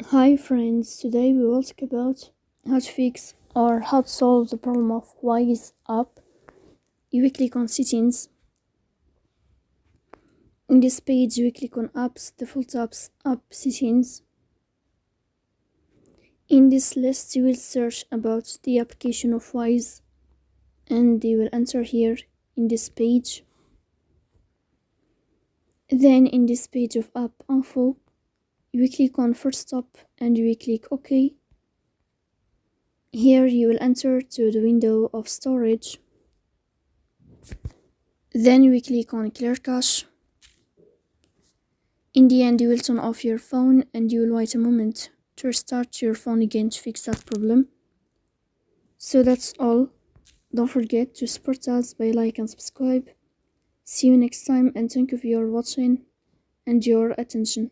Hi friends, today we will talk about how to fix or how to solve the problem of Wise Up. You will click on settings. In this page you will click on apps, default apps, app settings. In this list you will search about the application of Wise and you will enter here in this page. Then in this page of app info you will click on first stop and you will click OK. Here you will enter to the window of storage. Then you will click on clear cache. In the end you will turn off your phone and you will wait a moment to restart your phone again to fix that problem. So that's all. Don't forget to support us by like and subscribe. See you next time and thank you for your watching and your attention.